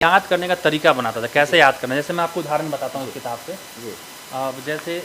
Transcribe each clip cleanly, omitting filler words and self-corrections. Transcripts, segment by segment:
याद करने का तरीका बनाता था, कैसे याद करना। जैसे मैं आपको उदाहरण बताता हूँ इस किताब से। जैसे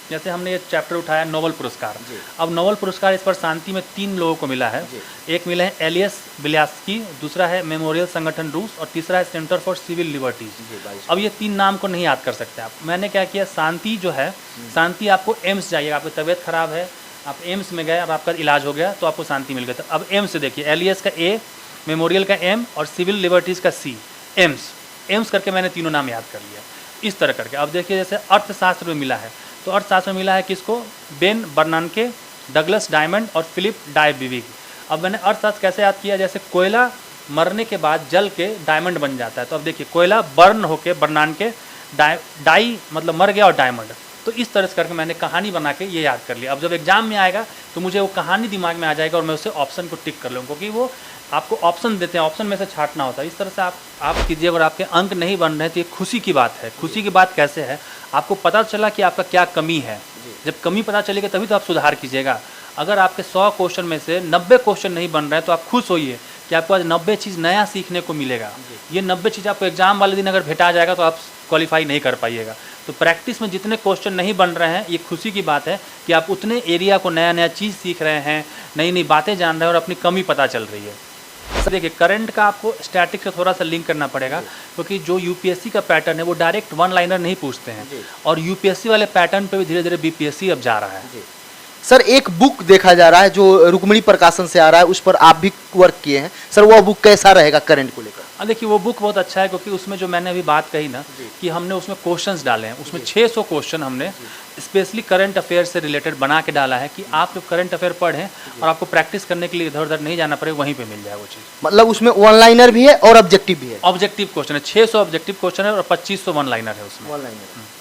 जैसे हमने ये चैप्टर उठाया नोबेल पुरस्कार। अब नोबेल पुरस्कार इस पर शांति में 3 लोगों को मिला है। एक मिला है एलियस बिल्यास्की, दूसरा है मेमोरियल संगठन रूस, और तीसरा है सेंटर फॉर सिविल लिबर्टीज। अब ये 3 नाम को नहीं याद कर सकते आप। मैंने क्या किया, शांति जो है, शांति आपको एम्स जाइएगा, आपकी तबीयत खराब है, आप एम्स में गए, अब आपका इलाज हो गया तो आपको शांति मिल गया। तो अब एम्स देखिए, एलियस का ए, मेमोरियल का एम और सिविल लिबर्टीज का सी, एम्स करके मैंने तीनों नाम याद कर लिया इस तरह करके। अब देखिए जैसे अर्थशास्त्र में मिला है, तो अर्थशास्त्र में मिला है किसको, बेन बर्नानके, डगलस डायमंड और फिलिप डायबिविग। अब मैंने अर्थशास्त्र कैसे याद किया, जैसे कोयला मरने के बाद जल के डायमंड बन जाता है। तो अब देखिए कोयला बर्न होके बर्नानके डाई मतलब मर गया और डायमंड। तो इस तरह से करके मैंने कहानी बना के ये याद कर लिया। अब जब एग्जाम में आएगा तो मुझे वो कहानी दिमाग में आ जाएगा और मैं उससे ऑप्शन को टिक कर लूँगा, क्योंकि वो आपको ऑप्शन देते हैं, ऑप्शन में से छांटना होता है। इस तरह से आप कीजिए। अगर आपके अंक नहीं बन रहे तो ये खुशी की बात है। खुशी की बात कैसे है, आपको पता चला कि आपका क्या कमी है। जब कमी पता चलेगी तभी तो आप सुधार कीजिएगा। अगर आपके 100 क्वेश्चन में से 90 क्वेश्चन नहीं बन रहे हैं तो आप खुश होइए कि आपको आज 90 चीज़ नया सीखने को मिलेगा। ये 90 चीज़ आपको एग्जाम वाले दिन अगर भेटा जाएगा तो आप क्वालिफाई नहीं कर पाइएगा। तो प्रैक्टिस में जितने क्वेश्चन नहीं बन रहे हैं, ये खुशी की बात है कि आप उतने एरिया को नया नया चीज़ सीख रहे हैं, नई नई बातें जान रहे हैं और अपनी कमी पता चल रही है। देखिए करंट का आपको स्टैटिक से थोड़ा सा लिंक करना पड़ेगा, क्योंकि जो यूपीएससी का पैटर्न है वो डायरेक्ट 1 लाइनर नहीं पूछते हैं, और यूपीएससी वाले पैटर्न पे भी धीरे धीरे बीपीएससी अब जा रहा है। सर एक बुक देखा जा रहा है जो रुक्मिणी प्रकाशन से आ रहा है, उस पर आप भी वर्क किए हैं सर, वो बुक कैसा रहेगा करंट को लेकर? देखिए वो बुक बहुत अच्छा है, क्योंकि उसमें जो मैंने अभी बात कही ना कि हमने उसमें क्वेश्चंस डाले हैं, उसमें 600 क्वेश्चन हमने स्पेशली करंट अफेयर से रिलेटेड बना के डाला है कि आप जब करंट अफेयर पढ़ें और आपको प्रैक्टिस करने के लिए इधर उधर नहीं जाना पड़े, वहीं पे मिल जाए वो चीज़। मतलब उसमें 1 लाइनर भी है और ऑब्जेक्टिव भी है? ऑब्जेक्टिव क्वेश्चन है, 600 ऑब्जेक्टिव क्वेश्चन है और 2500 1 लाइनर है उसमें। 1 लाइनर।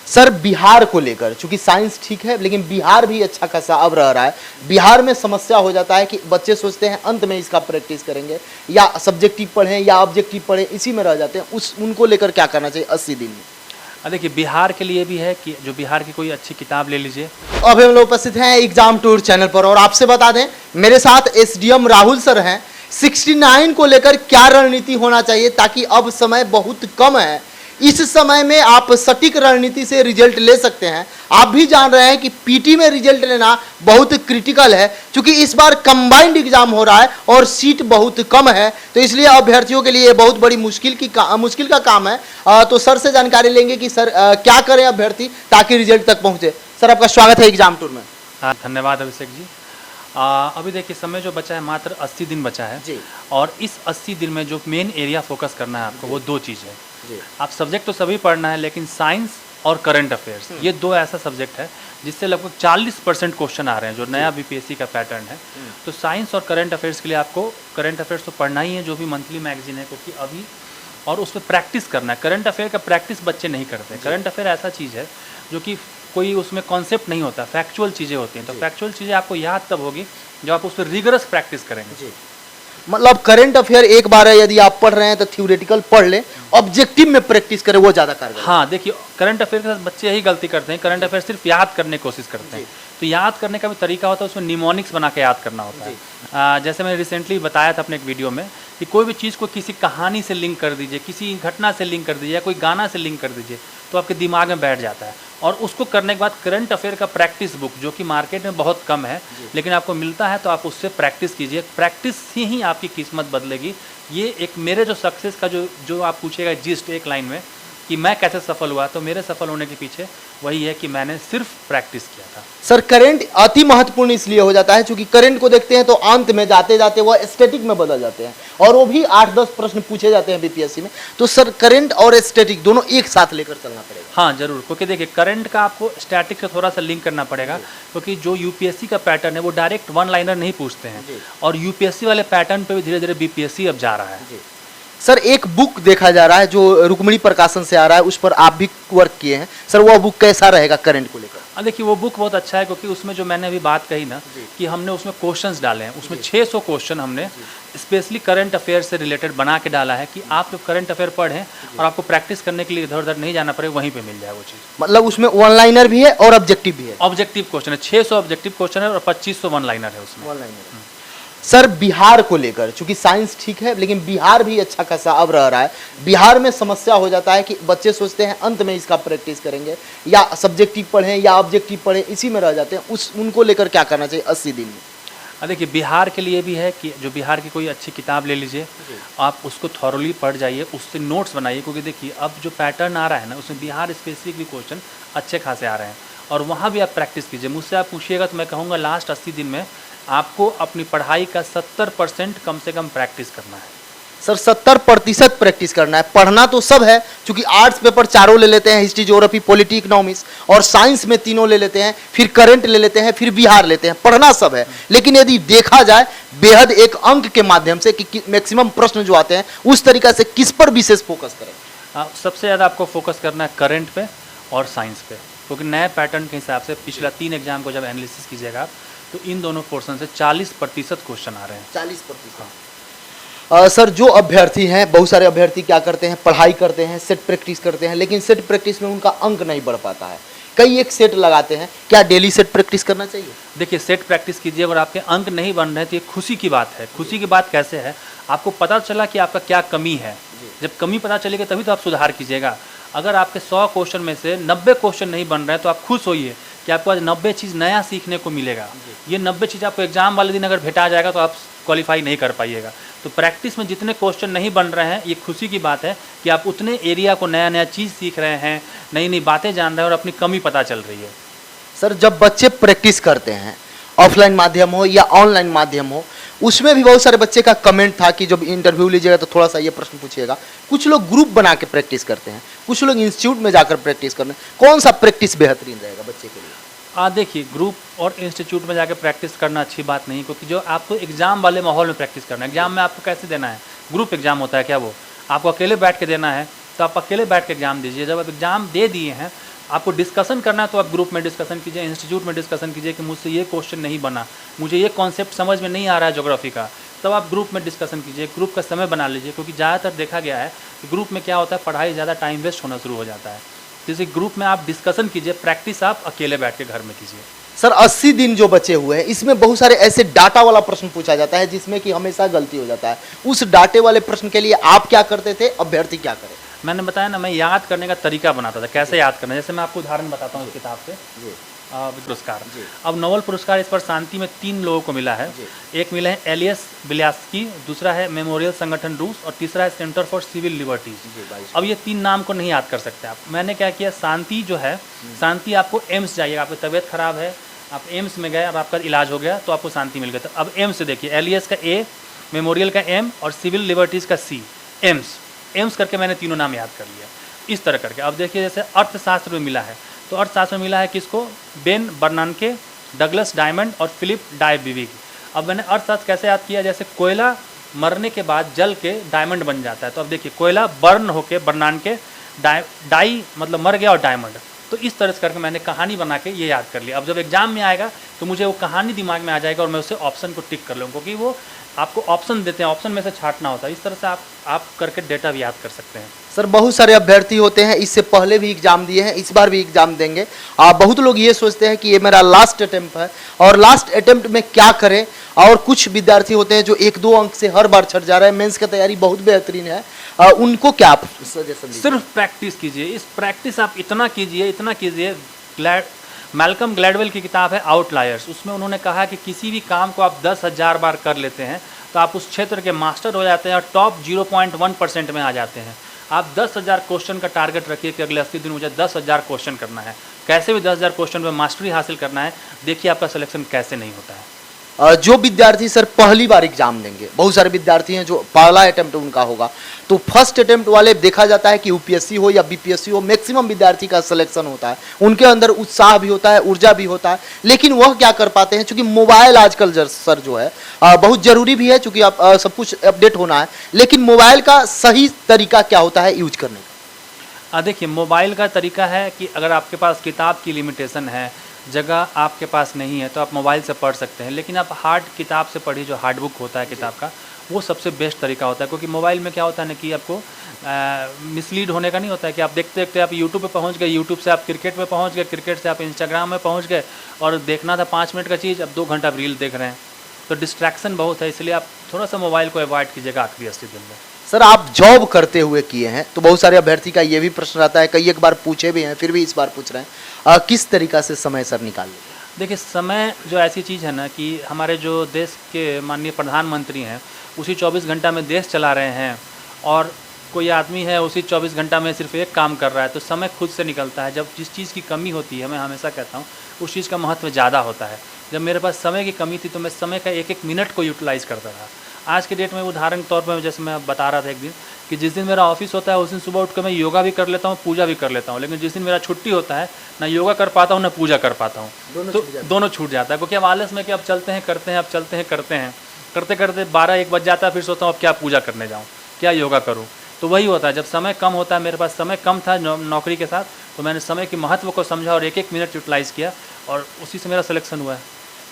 सर बिहार को लेकर, चूंकि साइंस ठीक है लेकिन बिहार भी अच्छा खासा अब रह रहा है, बिहार में समस्या हो जाता है कि बच्चे सोचते हैं अंत में इसका प्रैक्टिस करेंगे या सब्जेक्टिव पढ़ें या ऑब्जेक्टिव पढ़ें, इसी में रह जाते हैं। उनको लेकर क्या करना चाहिए 80 दिन में? देखिए बिहार के लिए भी है कि जो बिहार की कोई अच्छी किताब ले लीजिए। अभी हम लोग उपस्थित हैं एग्जाम टूर चैनल पर, और आपसे बता दें मेरे साथ एसडीएम राहुल सर हैं। 69 को लेकर क्या रणनीति होना चाहिए, ताकि अब समय बहुत कम है, इस समय में आप सटीक रणनीति से रिजल्ट ले सकते हैं। आप भी जान रहे हैं कि पीटी में रिजल्ट लेना बहुत क्रिटिकल है, क्योंकि इस बार कंबाइंड एग्जाम हो रहा है और सीट बहुत कम है, तो इसलिए अभ्यर्थियों के लिए बहुत बड़ी मुश्किल का काम है। तो सर से जानकारी लेंगे कि सर क्या करें अभ्यर्थी ताकि रिजल्ट तक पहुंचे। सर आपका स्वागत है एग्जाम टूर में। धन्यवाद अभिषेक जी। अभी देखिए समय जो बचा है मात्र 80 दिन बचा है जी। और इस 80 दिन में जो मेन एरिया फोकस करना है आपको, वो 2 चीज़ है जी। आप सब्जेक्ट तो सभी पढ़ना है, लेकिन साइंस और करंट अफेयर्स, ये 2 ऐसा सब्जेक्ट है जिससे लगभग 40% क्वेश्चन आ रहे हैं, जो नया बीपीएससी का पैटर्न है। तो साइंस और करंट अफेयर्स के लिए आपको करंट अफेयर्स तो पढ़ना ही है, जो भी मंथली मैगजीन है, क्योंकि अभी और उस पर प्रैक्टिस करना है। करंट अफेयर का प्रैक्टिस बच्चे नहीं करते। करंट अफेयर ऐसा चीज़ है जो कि कोई उसमें कॉन्सेप्ट नहीं होता, फैक्चुअल चीज़ें होती हैं। तो फैक्चुअल चीज़ें आपको याद तब होगी जब आप उस पर रिगरस प्रैक्टिस करेंगे। मतलब करंट अफेयर एक बार है, यदि आप पढ़ रहे हैं तो थ्योरेटिकल पढ़ लें, ऑब्जेक्टिव में प्रैक्टिस करें, वो ज़्यादा कारगर। हाँ देखिए करंट अफेयर के साथ बच्चे यही गलती करते हैं, करंट अफेयर सिर्फ याद करने की कोशिश करते हैं। तो याद करने का भी तरीका होता है, उसमें निमोनिक्स बना के याद करना होता है। जैसे मैंने रिसेंटली बताया था अपने एक वीडियो में कि कोई भी चीज़ को किसी कहानी से लिंक कर दीजिए, किसी घटना से लिंक कर दीजिए, या कोई गाना से लिंक कर दीजिए, तो आपके दिमाग में बैठ जाता है। और उसको करने के बाद करंट अफेयर का प्रैक्टिस बुक, जो कि मार्केट में बहुत कम है लेकिन आपको मिलता है, तो आप उससे प्रैक्टिस कीजिए। प्रैक्टिस से ही आपकी किस्मत बदलेगी। ये एक मेरे जो सक्सेस का जो आप पूछेगा जिस्ट एक लाइन में कि मैं कैसे सफल हुआ, तो मेरे सफल होने के पीछे वही है कि मैंने सिर्फ प्रैक्टिस किया था। सर करंट अति महत्वपूर्ण इसलिए हो जाता है क्योंकि करंट को देखते हैं तो अंत में जाते जाते वह स्टैटिक में बदल जाते हैं, और वो भी 8-10 प्रश्न पूछे जाते हैं बीपीएससी में। तो सर करंट और स्टैटिक दोनों एक साथ लेकर चलना पड़ेगा। हाँ जरूर, क्योंकि देखिए करंट का आपको स्टैटिक से थोड़ा सा लिंक करना पड़ेगा, क्योंकि जो यूपीएससी का पैटर्न है वो डायरेक्ट 1 लाइनर नहीं पूछते हैं, और यूपीएससी वाले पैटर्न पे भी धीरे धीरे बीपीएससी अब जा रहा है। सर एक बुक देखा जा रहा है जो रुक्मिणी प्रकाशन से आ रहा है, उस पर आप भी वर्क किए हैं सर, वो बुक कैसा रहेगा करंट को लेकर? देखिए वो बुक बहुत अच्छा है, क्योंकि उसमें जो मैंने अभी बात कही ना कि हमने उसमें क्वेश्चंस डाले हैं, उसमें 600 क्वेश्चन हमने स्पेशली करंट अफेयर से रिलेटेड बना के डाला है कि आप जब करंट अफेयर पढ़ें और आपको प्रैक्टिस करने के लिए इधर उधर नहीं जाना पड़े, वहीं पे मिल जाए वो चीज़। मतलब उसमें 1 लाइनर भी है और ऑब्जेक्टिव भी है? ऑब्जेक्टिव क्वेश्चन है, 600 ऑब्जेक्टिव क्वेश्चन है और 2500 1 लाइनर है उसमें। 1 लाइनर। सर बिहार को लेकर, चूंकि साइंस ठीक है लेकिन बिहार भी अच्छा खासा अब रह रहा है, बिहार में समस्या हो जाता है कि बच्चे सोचते हैं अंत में इसका प्रैक्टिस करेंगे या सब्जेक्टिव पढ़ें या ऑब्जेक्टिव पढ़ें, इसी में रह जाते हैं। उनको लेकर क्या करना चाहिए 80 दिन में? देखिए बिहार के लिए भी है कि जो बिहार की कोई अच्छी किताब ले लीजिए, आप उसको थॉरली पढ़ जाइए, उससे नोट्स बनाइए, क्योंकि देखिए अब जो पैटर्न आ रहा है ना उसमें बिहार स्पेसिफिकली क्वेश्चन अच्छे खासे आ रहे हैं और वहाँ भी आप प्रैक्टिस कीजिए। मुझसे आप पूछिएगा तो मैं कहूँगा लास्ट 80 दिन में आपको अपनी पढ़ाई का 70% कम से कम प्रैक्टिस करना है। सर 70% प्रैक्टिस करना है। पढ़ना तो सब है, क्योंकि आर्ट्स पेपर चारों ले लेते हैं, हिस्ट्री, ज्योग्राफी, पॉलिटी, इकोनॉमिक्स, और साइंस में तीनों ले लेते हैं, फिर करंट ले लेते हैं, फिर बिहार लेते हैं। पढ़ना सब है, लेकिन यदि देखा जाए बेहद एक अंक के माध्यम से कि मैक्सिमम प्रश्न जो आते हैं उस तरीका से किस पर विशेष फोकस करें? सबसे ज़्यादा आपको फोकस करना है करंट पे और साइंस पे, क्योंकि नए पैटर्न के हिसाब से पिछला 3 एग्जाम को जब एनालिसिस कीजिएगा आप तो इन दोनों पोर्शन से 40% क्वेश्चन आ रहे हैं। 40%। सर जो अभ्यर्थी हैं, बहुत सारे अभ्यर्थी क्या करते हैं, पढ़ाई करते हैं, सेट प्रैक्टिस करते हैं, लेकिन सेट प्रैक्टिस में उनका अंक नहीं बढ़ पाता है, कई एक सेट लगाते हैं, क्या डेली सेट प्रैक्टिस करना चाहिए? देखिए सेट प्रैक्टिस कीजिए, अगर आपके अंक नहीं बन रहे तो ये खुशी की बात है। खुशी की बात कैसे है, आपको पता चला कि आपका क्या कमी है, जब कमी पता चलेगी तभी तो आप सुधार कीजिएगा। अगर आपके 100 क्वेश्चन में से 90 क्वेश्चन नहीं बन रहे हैं तो आप खुश होइए कि आपको आज 90 चीज़ नया सीखने को मिलेगा। ये 90 चीज़ आपको एग्जाम वाले दिन अगर भेटा जाएगा तो आप क्वालिफाई नहीं कर पाइएगा। तो प्रैक्टिस में जितने क्वेश्चन नहीं बन रहे हैं, ये खुशी की बात है कि आप उतने एरिया को नया नया चीज़ सीख रहे हैं, नई नई बातें जान रहे हैं और अपनी कमी पता चल रही है। सर जब बच्चे प्रैक्टिस करते हैं, ऑफलाइन माध्यम हो या ऑनलाइन माध्यम हो, उसमें भी बहुत सारे बच्चे का कमेंट था कि जब इंटरव्यू लीजिएगा तो थोड़ा सा ये प्रश्न पूछिएगा। कुछ लोग ग्रुप बना के प्रैक्टिस करते हैं, कुछ लोग इंस्टीट्यूट में जाकर प्रैक्टिस करते हैं, कौन सा प्रैक्टिस बेहतरीन रहेगा बच्चे के लिए? देखिए ग्रुप और इंस्टीट्यूट में जाकर प्रैक्टिस करना अच्छी बात नहीं, क्योंकि जो आपको एग्जाम वाले माहौल में प्रैक्टिस करना है, एग्जाम में आपको कैसे देना है, ग्रुप एग्जाम होता है क्या, वो आपको अकेले बैठ के देना है तो आप अकेले बैठ के एग्जाम दीजिए। जब आप एग्जाम दे दिए हैं, आपको डिस्कशन करना है तो आप ग्रुप में डिस्कशन कीजिए, इंस्टीट्यूट में डिस्कशन कीजिए कि मुझसे ये क्वेश्चन नहीं बना, मुझे ये कॉन्सेप्ट समझ में नहीं आ रहा है ज्योग्राफी का, तब आप ग्रुप में डिस्कशन कीजिए, ग्रुप का समय बना लीजिए। क्योंकि ज़्यादातर देखा गया है कि ग्रुप में क्या होता है, पढ़ाई ज़्यादा टाइम वेस्ट होना शुरू हो जाता है। जैसे ग्रुप में आप डिस्कशन कीजिए, प्रैक्टिस आप अकेले बैठ के घर में कीजिए। सर 80 दिन जो बचे हुए हैं, इसमें बहुत सारे ऐसे डाटा वाला प्रश्न पूछा जाता है जिसमें कि हमेशा गलती हो जाता है। उस डाटे वाले प्रश्न के लिए आप क्या करते थे, अभ्यर्थी क्या करे? मैंने बताया ना, मैं याद करने का तरीका बनाता था, कैसे याद करना। जैसे मैं आपको उदाहरण बताता हूँ इस किताब से, पुरस्कार। अब नोबेल पुरस्कार इस पर शांति में 3 लोगों को मिला है। एक मिला है एलियस बिल्यास्की, दूसरा है मेमोरियल संगठन रूस और तीसरा है सेंटर फॉर सिविल लिबर्टीज। अब ये 3 नाम को नहीं याद कर सकते आप। मैंने क्या किया, शांति जो है, शांति आपको एम्स जाइएगा, आपकी तबीयत खराब है, आप एम्स में गए, अब आपका इलाज हो गया तो आपको शांति मिल गया। तो अब एम्स से देखिए, एलियस का ए, मेमोरियल का एम और सिविल लिबर्टीज़ का सी, एम्स। एम्स करके मैंने तीनों नाम याद कर लिया इस तरह करके। अब देखिए जैसे अर्थशास्त्र में मिला है, तो अर्थशास्त्र में मिला है किसको, बेन बर्नानके, डगलस डायमंड और फिलिप डायबिविग। अब मैंने अर्थशास्त्र कैसे याद किया, जैसे कोयला मरने के बाद जल के डायमंड बन जाता है। तो अब देखिए कोयला बर्न होके बर्नानके, डाई मतलब मर गया और डायमंड। तो इस तरह से करके मैंने कहानी बना के ये याद कर लिया। अब जब एग्जाम में आएगा तो मुझे वो कहानी दिमाग में आ जाएगा और मैं उससे ऑप्शन को टिक कर लूँगा, क्योंकि वो आपको ऑप्शन देते हैं, ऑप्शन में से छांटना होता है। इस तरह से आप करके डेटा भी याद कर सकते हैं। सर बहुत सारे अभ्यर्थी होते हैं, इससे पहले भी एग्जाम दिए हैं, इस बार भी एग्जाम देंगे। बहुत लोग ये सोचते हैं कि ये मेरा लास्ट अटेम्प्ट है और लास्ट अटेम्प्ट में क्या करें, और कुछ विद्यार्थी होते हैं जो 1-2 अंक से हर बार छट जा रहे हैं। मेंस की तैयारी बहुत बेहतरीन है, उनको क्या आप सजेशन दीजिए? सिर्फ प्रैक्टिस कीजिए, इस प्रैक्टिस आप इतना कीजिए। मैल्कम ग्लैडवेल की किताब है आउटलायर्स, उसमें उन्होंने कहा कि किसी भी काम को आप 10,000 बार कर लेते हैं तो आप उस क्षेत्र के मास्टर हो जाते हैं और टॉप 0.1% में आ जाते हैं। आप 10,000 क्वेश्चन का टारगेट रखिए कि अगले 80 दिन मुझे 10,000 क्वेश्चन करना है, कैसे भी 10,000 क्वेश्चन में मास्टरी हासिल करना है। देखिए आपका सिलेक्शन कैसे नहीं होता है। जो विद्यार्थी सर पहली बार एग्जाम देंगे, बहुत सारे विद्यार्थी हैं जो पहला अटेम्प्ट उनका होगा, तो फर्स्ट अटेम्प्ट वाले देखा जाता है कि यूपीएससी हो या बीपीएससी हो, मैक्सिमम विद्यार्थी का सिलेक्शन होता है, उनके अंदर उत्साह भी होता है, ऊर्जा भी होता है, लेकिन वह क्या कर पाते हैं, चूंकि मोबाइल आजकल सर जो है बहुत जरूरी भी है, चूंकि आप सब कुछ अपडेट होना है, लेकिन मोबाइल का सही तरीका क्या होता है यूज करने का? देखिए मोबाइल का तरीका है कि अगर आपके पास किताब की लिमिटेशन है, जगह आपके पास नहीं है, तो आप मोबाइल से पढ़ सकते हैं, लेकिन आप हार्ड किताब से पढ़िए, जो हार्ड बुक होता है किताब का, वो सबसे बेस्ट तरीका होता है। क्योंकि मोबाइल में क्या होता है ना कि आपको मिसलीड होने का नहीं होता है कि आप देखते देखते आप यूट्यूब पे पहुंच गए, यूट्यूब से आप क्रिकेट में पहुंच गए, क्रिकेट से आप इंस्टाग्राम में पहुंच गए, और देखना था 5 मिनट का चीज़, अब 2 घंटा आप रील देख रहे हैं। तो डिस्ट्रैक्शन बहुत है, इसलिए आप थोड़ा सा मोबाइल को अवॉइड कीजिएगा आखिरी 80 दिन में। सर आप जॉब करते हुए किए हैं तो बहुत सारे अभ्यर्थी का ये भी प्रश्न रहता है, कई एक बार पूछे भी हैं फिर भी इस बार पूछ रहे हैं, किस तरीका से समय सर निकाल लेते हैं? देखिए, समय जो ऐसी चीज़ है ना कि हमारे जो देश के माननीय प्रधानमंत्री हैं उसी 24 घंटा में देश चला रहे हैं, और कोई आदमी है उसी 24 घंटा में सिर्फ एक काम कर रहा है, तो समय खुद से निकलता है। जब जिस चीज़ की कमी होती है, मैं हमेशा कहता हूँ उस चीज़ का महत्व ज़्यादा होता है। जब मेरे पास समय की कमी थी तो मैं समय का एक एक मिनट को यूटिलाइज़ करता था। आज के डेट में उदाहरण के तौर पर जैसे मैं बता रहा था एक दिन कि जिस दिन मेरा ऑफिस होता है उस दिन सुबह उठ कर मैं योगा भी कर लेता हूँ, पूजा भी कर लेता हूँ, लेकिन जिस दिन मेरा छुट्टी होता है ना योगा कर पाता हूँ ना पूजा कर पाता हूँ, तो दोनों छूट जाता है। क्योंकि अब आलस में कि अब चलते हैं करते हैं, अब चलते हैं करते हैं, करते करते 12-1 बज जाता है, फिर सोचता हूँ अब क्या पूजा करने जाऊँ, क्या योगा करूँ। तो वही होता है, जब समय कम होता है, मेरे पास समय कम था नौकरी के साथ, तो मैंने समय के महत्व को समझा और एक एक मिनट यूटिलाइज़ किया और उसी से मेरा सिलेक्शन हुआ है।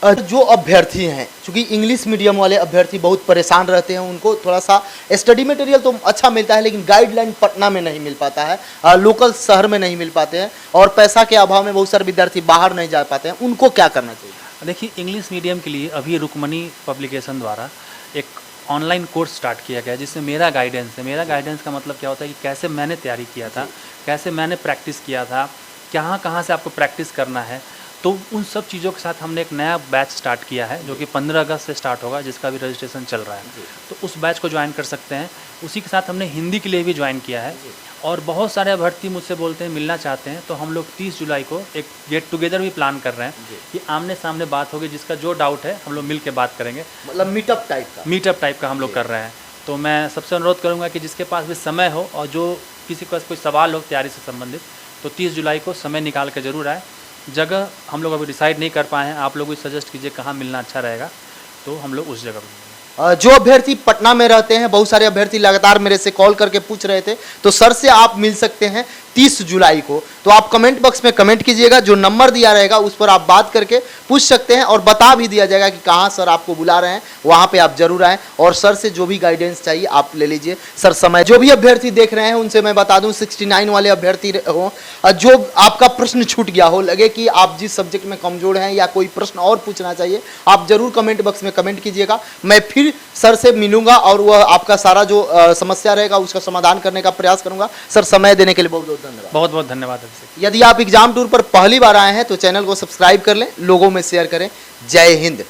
जो अभ्यर्थी हैं, क्योंकि इंग्लिश मीडियम वाले अभ्यर्थी बहुत परेशान रहते हैं, उनको थोड़ा सा स्टडी मटेरियल तो अच्छा मिलता है लेकिन गाइडलाइन पटना में नहीं मिल पाता है, लोकल शहर में नहीं मिल पाते हैं, और पैसा के अभाव में बहुत सारे विद्यार्थी बाहर नहीं जा पाते हैं, उनको क्या करना चाहिए? देखिए, इंग्लिश मीडियम के लिए अभी रुक्मणी पब्लिकेशन द्वारा एक ऑनलाइन कोर्स स्टार्ट किया गया है जिसमें मेरा गाइडेंस है। मेरा गाइडेंस का मतलब क्या होता है कि कैसे मैंने तैयारी किया था, कैसे मैंने प्रैक्टिस किया था, कहाँ से आपको प्रैक्टिस करना है, तो उन सब चीज़ों के साथ हमने एक नया बैच स्टार्ट किया है जो कि 15 अगस्त से स्टार्ट होगा, जिसका भी रजिस्ट्रेशन चल रहा है। तो उस बैच को ज्वाइन कर सकते हैं। उसी के साथ हमने हिंदी के लिए भी ज्वाइन किया है, और बहुत सारे अभ्यर्थी मुझसे बोलते हैं मिलना चाहते हैं, तो हम लोग 30 जुलाई को एक गेट टुगेदर भी प्लान कर रहे हैं कि आमने सामने बात होगी, जिसका जो डाउट है हम लोग मिल के बात करेंगे, मतलब मीटअप टाइप का हम लोग कर रहे हैं। तो मैं सबसे अनुरोध करूँगा कि जिसके पास भी समय हो और जो किसी के पास कोई सवाल हो तैयारी से संबंधित, तो 30 जुलाई को समय निकाल के ज़रूर आए। जगह हम लोग अभी डिसाइड नहीं कर पाए हैं, आप लोग भी सजेस्ट कीजिए कहाँ मिलना अच्छा रहेगा, तो हम लोग उस जगह पर मिलेंगे। जो अभ्यर्थी पटना में रहते हैं, बहुत सारे अभ्यर्थी लगातार मेरे से कॉल करके पूछ रहे थे, तो सर से आप मिल सकते हैं 30 जुलाई को। तो आप कमेंट बॉक्स में कमेंट कीजिएगा, जो नंबर दिया रहेगा उस पर आप बात करके पूछ सकते हैं, और बता भी दिया जाएगा कि कहाँ सर आपको बुला रहे हैं, वहाँ पे आप जरूर आएँ और सर से जो भी गाइडेंस चाहिए आप ले लीजिए। सर समय जो भी अभ्यर्थी देख रहे हैं उनसे मैं बता दूँ, 69 वाले अभ्यर्थी हो, जो आपका प्रश्न छूट गया हो, लगे कि आप जिस सब्जेक्ट में कमजोर हैं या कोई प्रश्न और पूछना चाहिए, आप जरूर कमेंट बॉक्स में कमेंट कीजिएगा। मैं फिर सर से मिलूंगा और वह आपका सारा जो समस्या रहेगा उसका समाधान करने का प्रयास करूंगा। सर समय देने के लिए बहुत बहुत धन्यवाद। बहुत बहुत धन्यवाद अभिषेक। यदि आप एग्जाम टूर पर पहली बार आए हैं तो चैनल को सब्सक्राइब कर लें, लोगों में शेयर करें। जय हिंद।